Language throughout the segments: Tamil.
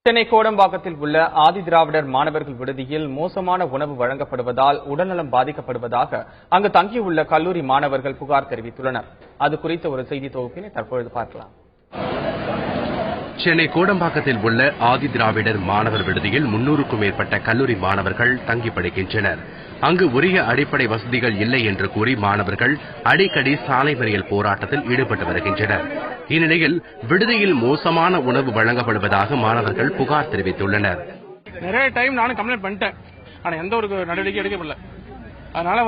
சென்னை கோடம்பாக்கத்தில் உள்ள ஆதிதிராவிடர் மாணவர்கள் விடுதியில் மோசமான உணவு வழங்கப்படுவதால் உடல்நலம் பாதிக்கப்படுவதாக அங்கு தங்கியுள்ள கல்லூரி மாணவர்கள் புகார் தெரிவித்துள்ளனர். அது குறித்த ஒரு செய்தி தொகுப்பினை தற்பொழுது பார்க்கலாம். சென்னை கோடம்பாக்கத்தில் உள்ள ஆதிதிராவிடர் மாணவர் விடுதியில் 300க்கும் மேற்பட்ட கல்லூரி மாணவர்கள் தங்கி படிக்கின்றனர். அங்கு உரிய அடிப்படை வசதிகள் இல்லை என்று கூறி மாணவர்கள் அடிக்கடி சாலை மறியல் போராட்டத்தில் ஈடுபட்டு வருகின்றனர். இந்நிலையில் விடுதியில் மோசமான உணவு வழங்கப்படுவதாக மாணவர்கள் புகார் தெரிவித்துள்ளனர். நிறைய டைம் நானும் கம்ப்ளைண்ட் பண்ணிட்டேன், ஆனா எந்த ஒரு நடவடிக்கை எடுக்கப்படல. அதனால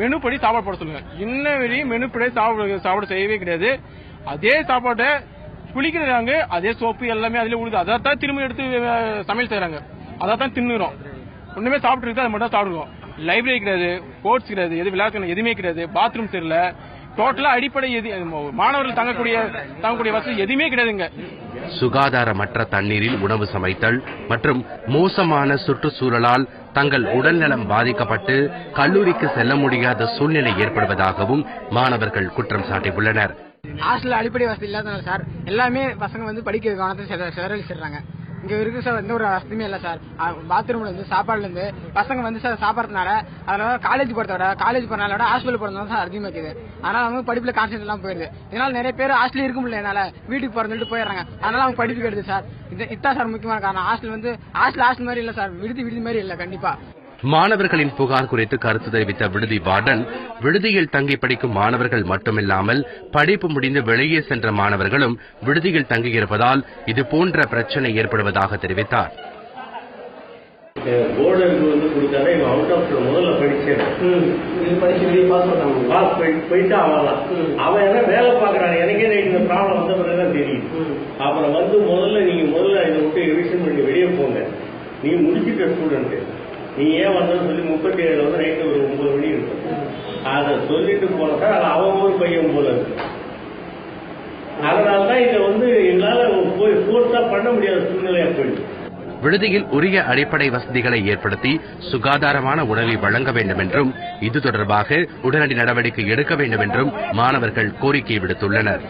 மெனு படி சாப்பாடு போட சொல்லுங்க. இன்ன வரையும் மெனு படி சாப்பாடு செய்யவே கிடையாது. அதே சாப்பாட்டை குளிக்கிறாங்க, அதே சோப்பு எல்லாமே அதுல உழுது, அதான் திரும்ப எடுத்து சமையல் செய்யறாங்க. அதான் தின்னுறோம். ஒண்ணுமே சாப்பிட்டு இருக்கு, அது மட்டும் சாப்பிடுவோம். லைப்ரரி கிடையாது, ஸ்போர்ட்ஸ் கிடையாது, எது விளையாட்டு எதுவுமே கிடையாது, பாத்ரூம் தெரியல. டோட்டலா அடிப்படை மாணவர்கள் தங்கக்கூடிய வசதி எதுவுமே கிடையாதுங்க. சுகாதாரமற்ற தண்ணீரில் உணவு சமைத்தல் மற்றும் மோசமான சுற்றுச்சூழலால் தங்கள் உடல்நலம் பாதிக்கப்பட்டு கல்லூரிக்கு செல்ல முடியாத சூழ்நிலை ஏற்படுவதாகவும் மாணவர்கள் குற்றம் சாட்டியுள்ளனர். ஹாஸ்டல் அடிப்படை வசதி இல்லாதனால சார் எல்லாமே பசங்க படிக்க கவனத்தை சிதறடிச்சிடுறாங்க. இங்க இருக்கு சார், எந்த ஒரு வசதியுமே இல்ல சார். பாத்ரூம்ல இருந்து சாப்பாடுல இருந்து பசங்க சார் சாப்பிடறதுனால அதனால காலேஜ் போறதுனால ஹாஸ்டல் போறதுனால சார் அதிகமா இருக்குது. அதனால அவங்க படிப்புல கான்சென்ட் எல்லாம் போயிருது. இதனால நிறைய பேர் ஹாஸ்டல் இருக்க முடியல, என்னால வீட்டுக்கு போறதுன்னு போயிடுறாங்க. அதனால அவங்க படிப்பு கெடுது சார். இதுதான் சார் முக்கியமான காரணம். ஹாஸ்டல் மாதிரி இல்ல சார், விடுதி மாதிரி இல்ல. கண்டிப்பா மாணவர்களின் புகார் குறித்து கருத்து தெரிவித்த விடுதி வார்டன், விடுதியில் தங்கி படிக்கும் மாணவர்கள் மட்டுமில்லாமல் படிப்பு முடிந்து வெளியே சென்ற மாணவர்களும் விடுதியில் தங்கியிருப்பதால் இதுபோன்ற பிரச்சனை ஏற்படுவதாக தெரிவித்தார். வேலை பாக்குறாங்க. எனக்கே இந்த ப்ராப்ளம் வந்த பிறகுதான் தெரியும். அப்புறம் முதல்ல இதை விட்டு ரிவிஷன் பண்ணி வெளியே போங்க. நீ முடிச்சுட்ட ஸ்டூடெண்ட், நீ ஏன் வந்தன்னு சொல்லி 37 நைட்டு ஒரு 9 மணி இருக்கும். அதை சொல்லிட்டு போனதா அவன் ஒரு பையன் போல இருக்கு. அதனாலதான் இதை எங்களால போர்ஸா பண்ண முடியாத சூழ்நிலையா போயிடுது. விடுதியில் உரிய அடிப்படை வசதிகளை ஏற்படுத்தி சுகாதாரமான உணவை வழங்க வேண்டும் என்றும் இது தொடர்பாக உடனடி நடவடிக்கை எடுக்க வேண்டும் என்றும் மாணவர்கள் கோரிக்கை விடுத்துள்ளனர்.